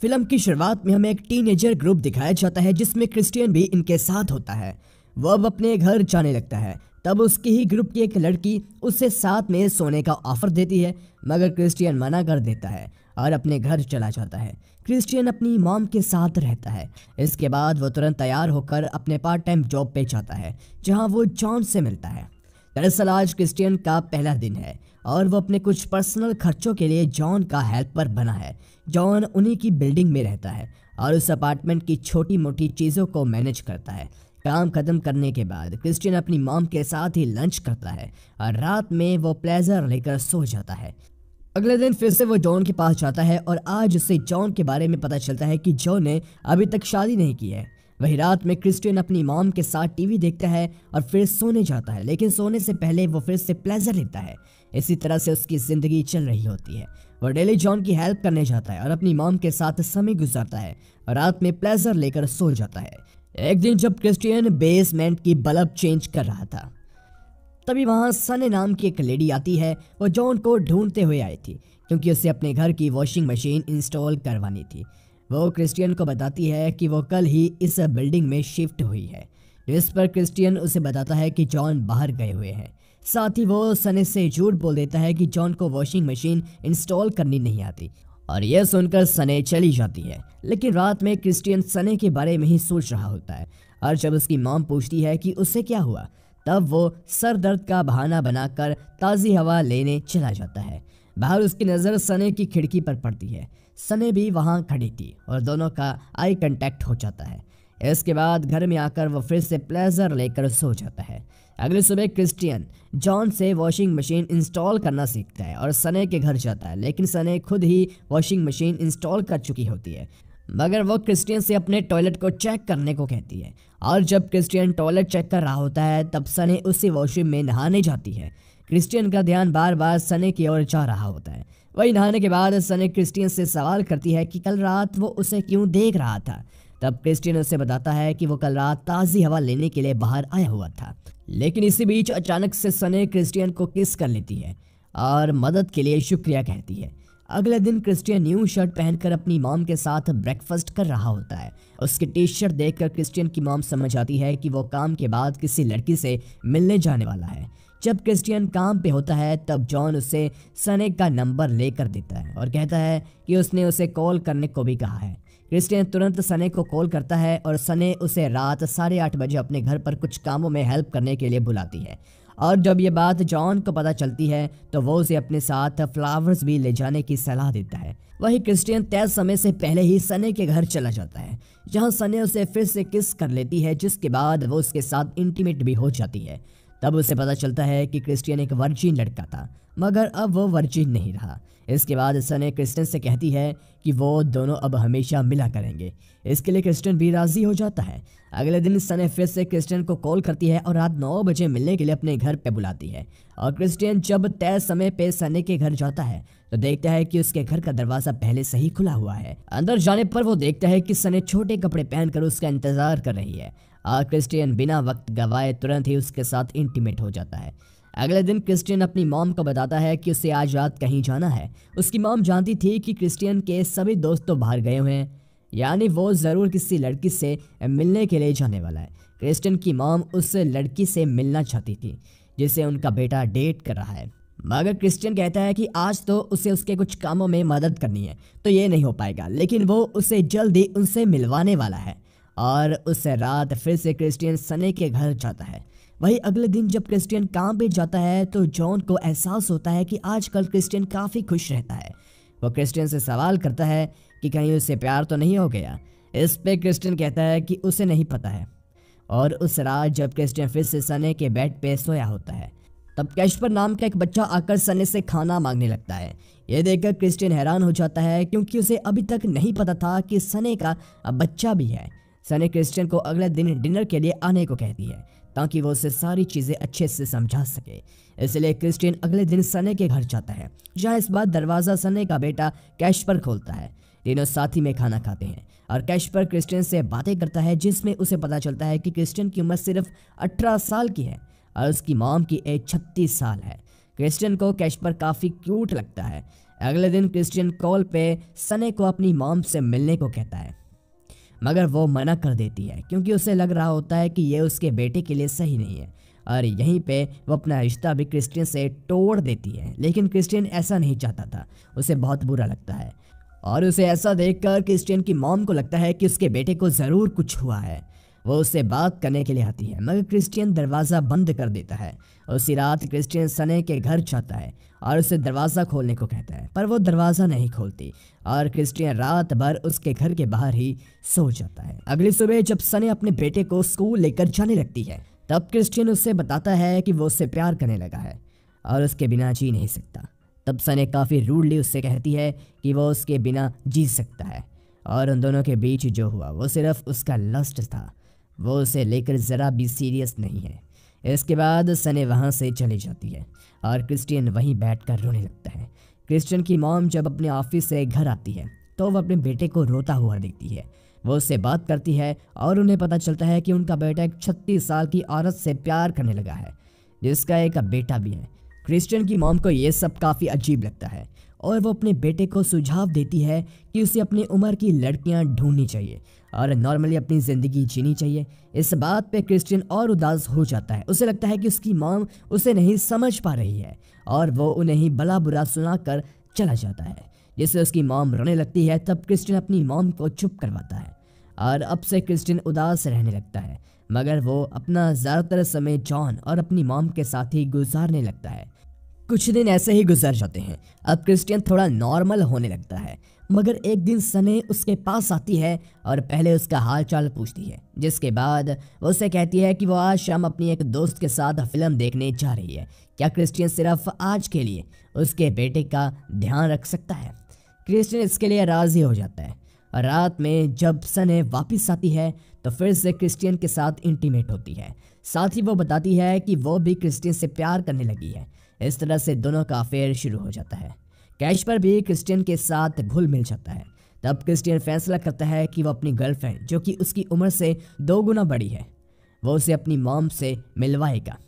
Film की शुरुआत में हमें एक टीनेजर ग्रुप दिखाया जाता है जिसमें क्रिस्टियन भी इनके साथ होता है। वो अब अपने घर जाने लगता है। तब उसकी ही ग्रुप की एक लड़की उससे साथ में सोने का ऑफर देती है, मगर क्रिस्टियन मना कर देता है और अपने घर चला जाता है। क्रिस्टियन अपनी मॉम के साथ रहता है। इसके बाद वो तुरंत तैयार होकर अपने पार्ट टाइम जॉब पे जाता है जहां वो जॉन से मिलता है। दरअसल आज क्रिस्टियन का पहला दिन है और वो अपने कुछ पर्सनल खर्चों के लिए जॉन का हेल्पर बना है। जॉन उन्हीं की बिल्डिंग में रहता है और उस अपार्टमेंट की छोटी मोटी चीज़ों को मैनेज करता है। काम खत्म करने के बाद क्रिस्टियन अपनी मॉम के साथ ही लंच करता है और रात में वो प्लेजर लेकर सो जाता है। अगले दिन फिर से वो जॉन के पास जाता है और आज उससे जॉन के बारे में पता चलता है कि जॉन ने अभी तक शादी नहीं की है। वही रात में क्रिस्टियन अपनी मॉम के साथ टीवी देखता है और फिर सोने जाता है, लेकिन सोने से पहले वो फिर से प्लेजर लेता है। इसी तरह से उसकी जिंदगी चल रही होती है। वो डेली जॉन की हेल्प करने जाता है और अपनी मॉम के साथ समय गुजारता है और रात में प्लेजर लेकर सो जाता है। एक दिन जब क्रिस्टियन बेसमेंट की बल्ब चेंज कर रहा था, तभी वहां सने नाम की एक लेडी आती है। वो जॉन को ढूंढते हुए आई थी क्योंकि उसे अपने घर की वॉशिंग मशीन इंस्टॉल करवानी थी। वो क्रिस्टियन को बताती है कि वो कल ही इस बिल्डिंग में शिफ्ट हुई है, जिस पर क्रिस्टियन उसे बताता है कि जॉन बाहर गए हुए हैं। साथ ही वो सने से झूठ बोल देता है कि जॉन को वॉशिंग मशीन इंस्टॉल करनी नहीं आती और यह सुनकर सने चली जाती है। लेकिन रात में क्रिस्टियन सने के बारे में ही सोच रहा होता है और जब उसकी मॉम पूछती है कि उससे क्या हुआ, तब वो सर दर्द का बहाना बनाकर ताज़ी हवा लेने चला जाता है। बाहर उसकी नज़र सने की खिड़की पर पड़ती है। सने भी वहां खड़ी थी और दोनों का आई कांटेक्ट हो जाता है। इसके बाद घर में आकर वो फिर से प्लेजर लेकर सो जाता है। अगली सुबह क्रिस्टियन जॉन से वॉशिंग मशीन इंस्टॉल करना सीखता है और सने के घर जाता है, लेकिन सने खुद ही वॉशिंग मशीन इंस्टॉल कर चुकी होती है। मगर वो क्रिस्टियन से अपने टॉयलेट को चेक करने को कहती है और जब क्रिस्टियन टॉयलेट चेक कर रहा होता है तब सने उसी वॉशरूम में नहाने जाती है। क्रिस्टियन का ध्यान बार बार सने की ओर जा रहा होता है। वही नहाने के बाद सने क्रिस्टियन से सवाल करती है कि कल रात वो उसे क्यों देख रहा था। तब क्रिस्टियन उसे बताता है कि वो कल रात ताज़ी हवा लेने के लिए बाहर आया हुआ था। लेकिन इसी बीच अचानक से सने क्रिस्टियन को किस कर लेती है और मदद के लिए शुक्रिया कहती है। अगले दिन क्रिस्टियन न्यू शर्ट पहनकर अपनी मॉम के साथ ब्रेकफास्ट कर रहा होता है। उसकी टी शर्ट देखकर क्रिस्टियन की मॉम समझ आती है कि वो काम के बाद किसी लड़की से मिलने जाने वाला है। जब क्रिस्टियन काम पे होता है तब जॉन उसे सने का नंबर लेकर देता है और कहता है कि उसने उसे कॉल करने को भी कहा है। क्रिस्टियन तुरंत सने को कॉल करता है और सने उसे रात 8:30 बजे अपने घर पर कुछ कामों में हेल्प करने के लिए बुलाती है। और जब ये बात जॉन को पता चलती है तो वो उसे अपने साथ फ्लावर्स भी ले जाने की सलाह देता है। वही क्रिस्टियन तय समय से पहले ही सने के घर चला जाता है, जहां सने उसे फिर से किस कर लेती है, जिसके बाद वो उसके साथ इंटीमेट भी हो जाती है। तब उसे पता चलता है कि क्रिस्टियन एक वर्जिन लड़का था, मगर अब वो वर्जिन नहीं रहा। इसके बाद सने क्रिस्टियन से कहती है कि वो दोनों अब हमेशा मिला करेंगे। इसके लिए क्रिस्टियन भी राजी हो जाता है। अगले दिन सने फिर से क्रिस्टियन को कॉल करती है और रात 9 बजे मिलने के लिए अपने घर पे बुलाती है। और क्रिस्टियन जब तय समय पे सने के घर जाता है तो देखता है कि उसके घर का दरवाजा पहले से ही खुला हुआ है। अंदर जाने पर वो देखता है कि सने छोटे कपड़े पहनकर उसका इंतजार कर रही है और क्रिस्टियन बिना वक्त गवाए तुरंत ही उसके साथ इंटीमेट हो जाता है। अगले दिन क्रिस्टियन अपनी मॉम को बताता है कि उसे आज रात कहीं जाना है। उसकी मॉम जानती थी कि क्रिस्टियन के सभी दोस्त तो बाहर गए हुए हैं, यानी वो ज़रूर किसी लड़की से मिलने के लिए जाने वाला है। क्रिस्टियन की मॉम उस लड़की से मिलना चाहती थी जिसे उनका बेटा डेट कर रहा है, मगर क्रिस्टियन कहता है कि आज तो उसे उसके कुछ कामों में मदद करनी है तो ये नहीं हो पाएगा, लेकिन वो उसे जल्दी उनसे मिलवाने वाला है। और उस रात फिर से क्रिस्टियन सने के घर जाता है। वही अगले दिन जब क्रिस्टियन काम पे जाता है तो जॉन को एहसास होता है कि आजकल क्रिस्टियन काफ़ी खुश रहता है। वो क्रिस्टियन से सवाल करता है कि कहीं उससे प्यार तो नहीं हो गया। इस पे क्रिस्टियन कहता है कि उसे नहीं पता है। और उस रात जब क्रिस्टियन फिर से सने के बेड पे सोया होता है तब कैशपर नाम का एक बच्चा आकर सने से खाना मांगने लगता है। ये देखकर क्रिस्टियन हैरान हो जाता है क्योंकि उसे अभी तक नहीं पता था कि सने का बच्चा भी है। सने क्रिस्टियन को अगले दिन डिनर के लिए आने को कहती है ताकि वो उसे सारी चीज़ें अच्छे से समझा सके। इसलिए क्रिस्टियन अगले दिन सने के घर जाता है, जहाँ इस बार दरवाज़ा सने का बेटा कैशपर खोलता है। तीनों साथ ही में खाना खाते हैं और कैशपर क्रिस्टियन से बातें करता है, जिसमें उसे पता चलता है कि क्रिस्टियन की उम्र सिर्फ 18 साल की है और उसकी मॉम की एज 36 साल है। क्रिस्टियन को कैशपर काफ़ी क्यूट लगता है। अगले दिन क्रिस्टियन कॉल पे सने को अपनी मॉम से मिलने को कहता है, मगर वो मना कर देती है क्योंकि उसे लग रहा होता है कि ये उसके बेटे के लिए सही नहीं है। और यहीं पे वो अपना रिश्ता भी क्रिस्टियन से तोड़ देती है। लेकिन क्रिस्टियन ऐसा नहीं चाहता था, उसे बहुत बुरा लगता है और उसे ऐसा देखकर क्रिस्टियन की मॉम को लगता है कि उसके बेटे को ज़रूर कुछ हुआ है। वो उससे बात करने के लिए आती है, मगर क्रिस्टियन दरवाज़ा बंद कर देता है। उसी रात क्रिस्टियन सने के घर जाता है और उसे दरवाज़ा खोलने को कहता है, पर वो दरवाज़ा नहीं खोलती और क्रिस्टियन रात भर उसके घर के बाहर ही सो जाता है। अगली सुबह जब सने अपने बेटे को स्कूल लेकर जाने लगती है, तब क्रिस्टियन उससे बताता है कि वो उससे प्यार करने लगा है और उसके बिना जी नहीं सकता। तब सने काफ़ी रूडली उससे कहती है कि वो उसके बिना जी सकता है और उन दोनों के बीच जो हुआ वो सिर्फ उसका लस्ट था, वो उसे लेकर ज़रा भी सीरियस नहीं है। इसके बाद सने वहाँ से चली जाती है और क्रिस्टियन वहीं बैठकर रोने लगता है। क्रिस्टियन की मॉम जब अपने ऑफिस से घर आती है तो वह अपने बेटे को रोता हुआ देखती है। वो उससे बात करती है और उन्हें पता चलता है कि उनका बेटा एक 36 साल की औरत से प्यार करने लगा है, जिसका एक बेटा भी है। क्रिस्टियन की मॉम को ये सब काफ़ी अजीब लगता है और वो अपने बेटे को सुझाव देती है कि उसे अपनी उम्र की लड़कियां ढूंढनी चाहिए और नॉर्मली अपनी ज़िंदगी जीनी चाहिए। इस बात पे क्रिस्टियन और उदास हो जाता है। उसे लगता है कि उसकी मॉम उसे नहीं समझ पा रही है और वो उन्हें ही भला बुरा सुनाकर चला जाता है, जिससे उसकी मॉम रोने लगती है। तब क्रिस्टियन अपनी मॉम को चुप करवाता है और अब से क्रिस्टियन उदास रहने लगता है, मगर वो अपना ज़्यादातर समय जॉन और अपनी मॉम के साथ ही गुजारने लगता है। कुछ दिन ऐसे ही गुजर जाते हैं। अब क्रिस्टियन थोड़ा नॉर्मल होने लगता है, मगर एक दिन सने उसके पास आती है और पहले उसका हाल चाल पूछती है, जिसके बाद वो उसे कहती है कि वो आज शाम अपनी एक दोस्त के साथ फिल्म देखने जा रही है। क्या क्रिस्टियन सिर्फ आज के लिए उसके बेटे का ध्यान रख सकता है? क्रिस्टियन इसके लिए राज़ी हो जाता है और रात में जब सने वापस आती है तो फिर से क्रिस्टियन के साथ इंटीमेट होती है। साथ ही वो बताती है कि वो भी क्रिस्टियन से प्यार करने लगी है। इस तरह से दोनों का अफेयर शुरू हो जाता है। कैशपर भी क्रिस्टियन के साथ घुल मिल जाता है। तब क्रिस्टियन फैसला करता है कि वो अपनी गर्लफ्रेंड, जो कि उसकी उम्र से 2 गुना बड़ी है, वो उसे अपनी मॉम से मिलवाएगा।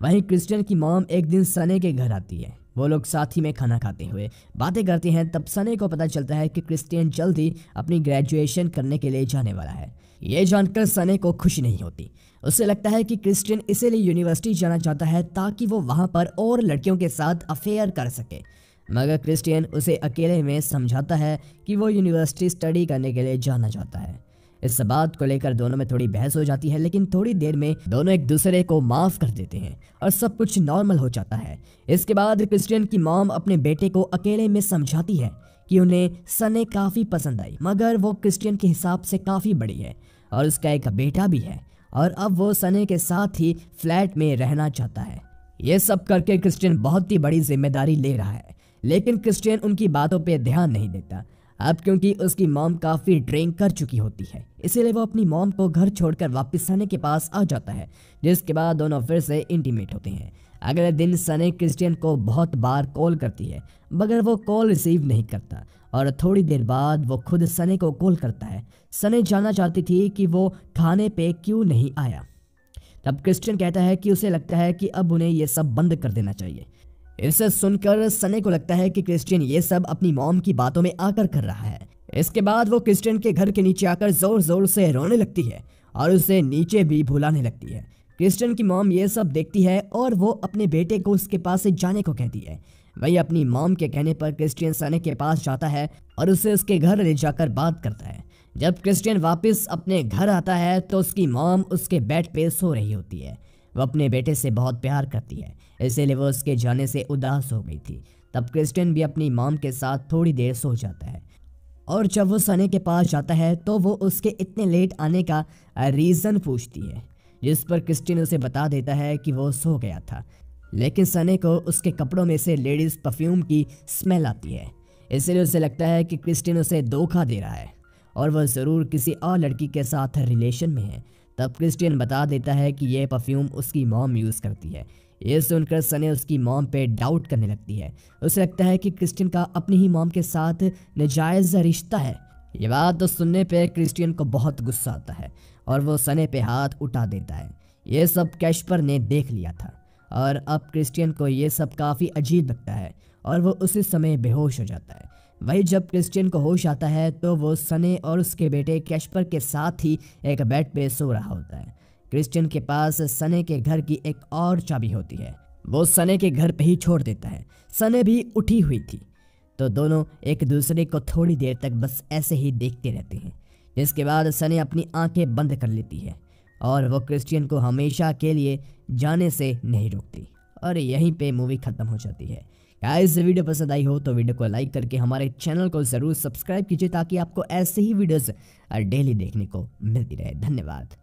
वहीं क्रिस्टियन की मॉम एक दिन सने के घर आती है। वो लोग साथ ही में खाना खाते हुए बातें करते हैं। तब सने को पता चलता है कि क्रिस्टियन जल्द ही अपनी ग्रेजुएशन करने के लिए जाने वाला है। ये जानकर सने को खुशी नहीं होती। उसे लगता है कि क्रिस्टियन इसीलिए यूनिवर्सिटी जाना चाहता है ताकि वो वहाँ पर और लड़कियों के साथ अफेयर कर सके, मगर क्रिस्टियन उसे अकेले में समझाता है कि वो यूनिवर्सिटी स्टडी करने के लिए जाना चाहता है। इस बात को लेकर दोनों में थोड़ी बहस हो जाती है, लेकिन थोड़ी देर में दोनों एक दूसरे को माफ़ कर देते हैं और सब कुछ नॉर्मल हो जाता है। इसके बाद क्रिस्टियन की मॉम अपने बेटे को अकेले में समझाती है कि उन्हें सने काफ़ी पसंद आई, मगर वो क्रिस्टियन के हिसाब से काफ़ी बड़ी है और उसका एक बेटा भी है और अब वो सने के साथ ही फ्लैट में रहना चाहता है। ये सब करके क्रिस्टियन बहुत ही बड़ी जिम्मेदारी ले रहा है, लेकिन क्रिस्टियन उनकी बातों पे ध्यान नहीं देता। अब क्योंकि उसकी मॉम काफ़ी ड्रिंक कर चुकी होती है, इसीलिए वो अपनी मॉम को घर छोड़कर वापस सने के पास आ जाता है, जिसके बाद दोनों फिर से इंटीमेट होते हैं। अगले दिन सने क्रिस्टियन को बहुत बार कॉल करती है, मगर वो कॉल रिसीव नहीं करता और थोड़ी देर बाद वो खुद सने को कॉल करता है। सने जानना चाहती थी कि वो खाने पे क्यों नहीं आया। तब क्रिस्टियन कहता है कि उसे लगता है कि अब उन्हें ये सब बंद कर देना चाहिए। इसे सुनकर सने को लगता है कि क्रिस्टियन ये सब अपनी मॉम की बातों में आकर कर रहा है। इसके बाद वो क्रिस्टियन के घर के नीचे आकर जोर जोर से रोने लगती है और उसे नीचे भी भुलाने लगती है। क्रिस्टियन की मॉम ये सब देखती है और वो अपने बेटे को उसके पास से जाने को कहती है। वही अपनी मॉम के कहने पर क्रिस्टियन सने के पास जाता है और उसे उसके घर ले जाकर बात करता है। जब क्रिस्टियन वापस अपने घर आता है तो उसकी मॉम उसके बेड पे सो रही होती है। वो अपने बेटे से बहुत प्यार करती है, इसीलिए वो उसके जाने से उदास हो गई थी। तब क्रिस्टियन भी अपनी मॉम के साथ थोड़ी देर सो जाता है और जब वो सने के पास जाता है तो वो उसके इतने लेट आने का रीज़न पूछती है, जिस पर क्रिस्टियन उसे बता देता है कि वो सो गया था। लेकिन सने को उसके कपड़ों में से लेडीज़ परफ्यूम की स्मेल आती है, इसलिए उसे लगता है कि क्रिस्टियन उसे धोखा दे रहा है और वह ज़रूर किसी और लड़की के साथ रिलेशन में है। तब क्रिस्टियन बता देता है कि यह परफ्यूम उसकी मॉम यूज़ करती है। ये सुनकर सने उसकी मॉम पे डाउट करने लगती है। उसे लगता है कि क्रिस्टियन का अपनी ही मॉम के साथ नाजायज़ रिश्ता है। ये बात तो सुनने पे क्रिस्टियन को बहुत गुस्सा आता है और वो सने पे हाथ उठा देता है। ये सब कैशपर ने देख लिया था और अब क्रिस्टियन को ये सब काफ़ी अजीब लगता है और वो उसी समय बेहोश हो जाता है। वही जब क्रिस्टियन को होश आता है तो वो सने और उसके बेटे कैस्पर के साथ ही एक बेड पे सो रहा होता है। क्रिस्टियन के पास सने के घर की एक और चाबी होती है, वो सने के घर पे ही छोड़ देता है। सने भी उठी हुई थी, तो दोनों एक दूसरे को थोड़ी देर तक बस ऐसे ही देखते रहते हैं, जिसके बाद सने अपनी आंखें बंद कर लेती है और वो क्रिस्टियन को हमेशा के लिए जाने से नहीं रोकती और यहीं पे मूवी खत्म हो जाती है। गाइस, वीडियो पसंद आई हो तो वीडियो को लाइक करके हमारे चैनल को ज़रूर सब्सक्राइब कीजिए ताकि आपको ऐसे ही वीडियोस डेली देखने को मिलती रहे। धन्यवाद।